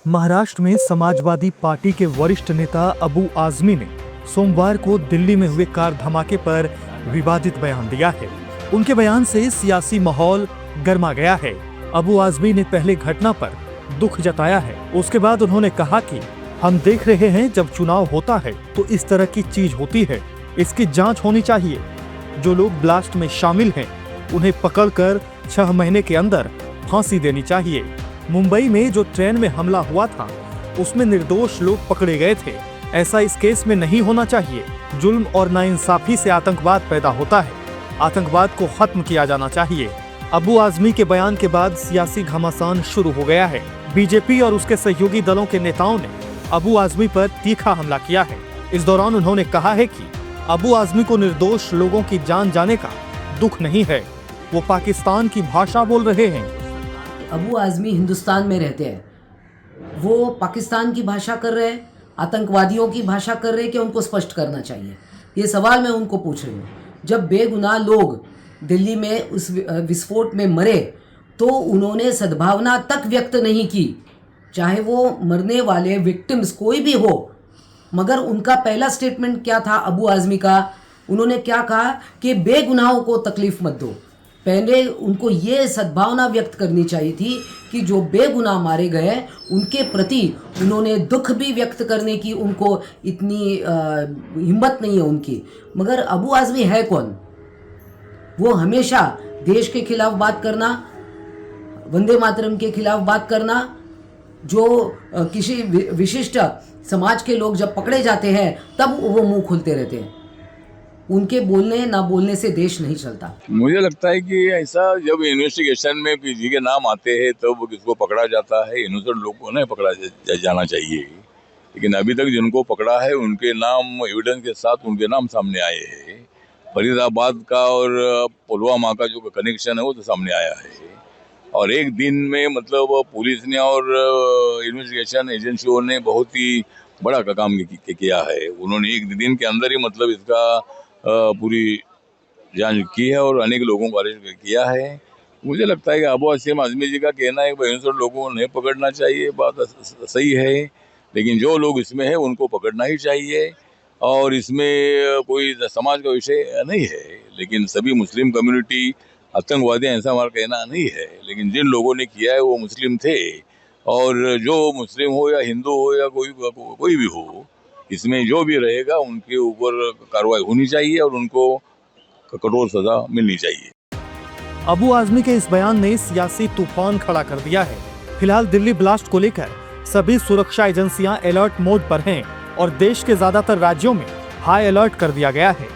महाराष्ट्र में समाजवादी पार्टी के वरिष्ठ नेता अबू आजमी ने सोमवार को दिल्ली में हुए कार धमाके पर विवादित बयान दिया है। उनके बयान से सियासी माहौल गर्मा गया है। अबू आजमी ने पहले घटना पर दुख जताया है। उसके बाद उन्होंने कहा कि हम देख रहे हैं जब चुनाव होता है तो इस तरह की चीज होती है, इसकी जांच होनी चाहिए। जो लोग ब्लास्ट में शामिल हैं उन्हें पकड़कर 6 महीने के अंदर फांसी देनी चाहिए। मुंबई में जो ट्रेन में हमला हुआ था उसमें निर्दोष लोग पकड़े गए थे। ऐसा इस केस में नहीं होना चाहिए। जुल्म और नाइंसाफी से आतंकवाद पैदा होता है। आतंकवाद को खत्म किया जाना चाहिए। अबू आजमी के बयान के बाद सियासी घमासान शुरू हो गया है। बीजेपी और उसके सहयोगी दलों के नेताओं ने अबू आजमी पर तीखा हमला किया है। इस दौरान उन्होंने कहा है कि अबू आजमी को निर्दोष लोगों की जान जाने का दुख नहीं है। वो पाकिस्तान की भाषा बोल रहे हैं। अबू आजमी हिंदुस्तान में रहते हैं, वो पाकिस्तान की भाषा कर रहे हैं, आतंकवादियों की भाषा कर रहे हैं कि उनको स्पष्ट करना चाहिए। ये सवाल मैं उनको पूछ रही हूँ। जब बेगुनाह लोग दिल्ली में उस विस्फोट में मरे तो उन्होंने सद्भावना तक व्यक्त नहीं की, चाहे वो मरने वाले विक्टिम्स कोई भी हो। मगर उनका पहला स्टेटमेंट क्या था अबू आजमी का? उन्होंने क्या कहा कि बेगुनाहों को तकलीफ मत दो। पहले उनको ये सद्भावना व्यक्त करनी चाहिए थी कि जो बेगुनाह मारे गए उनके प्रति उन्होंने दुख भी व्यक्त करने की उनको इतनी हिम्मत नहीं है उनकी। मगर अबू आजमी है कौन? वो हमेशा देश के खिलाफ बात करना, वंदे मातरम के खिलाफ बात करना, जो किसी विशिष्ट समाज के लोग जब पकड़े जाते हैं तब वो मुंह खोलते रहते हैं। उनके बोलने ना बोलने से देश नहीं चलता। मुझे लगता है कि ऐसा जब इन्वेस्टिगेशन में किसी के नाम आते हैं तब तो किसको पकड़ा जाता है। इनोसेंट लोग को नहीं पकड़ा जाना चाहिए। लेकिन अभी तक जिनको पकड़ा है उनके नाम एविडेंस के साथ उनके नाम सामने आए हैं। फरीदाबाद का और पुलवामा का जो कनेक्शन है वो तो सामने आया है। और एक दिन में मतलब पुलिस ने और इन्वेस्टिगेशन एजेंसियों ने बहुत ही बड़ा काम किया है। उन्होंने एक दिन के अंदर ही मतलब इसका पूरी जांच की है और अनेक लोगों को अरेस्ट किया है। मुझे लगता है कि अबू आजमी जी का कहना है कि इनोसेंट लोगों को नहीं पकड़ना चाहिए, बात सही है। लेकिन जो लोग इसमें हैं उनको पकड़ना ही चाहिए। और इसमें कोई समाज का विषय नहीं है। लेकिन सभी मुस्लिम कम्युनिटी आतंकवादी ऐसा हमारा कहना नहीं है। लेकिन जिन लोगों ने किया है वो मुस्लिम थे। और जो मुस्लिम हो या हिंदू हो या कोई भी हो, इसमें जो भी रहेगा उनके ऊपर कार्रवाई होनी चाहिए और उनको कठोर सजा मिलनी चाहिए। अबू आजमी के इस बयान ने सियासी तूफान खड़ा कर दिया है। फिलहाल दिल्ली ब्लास्ट को लेकर सभी सुरक्षा एजेंसियां अलर्ट मोड पर हैं और देश के ज्यादातर राज्यों में हाई अलर्ट कर दिया गया है।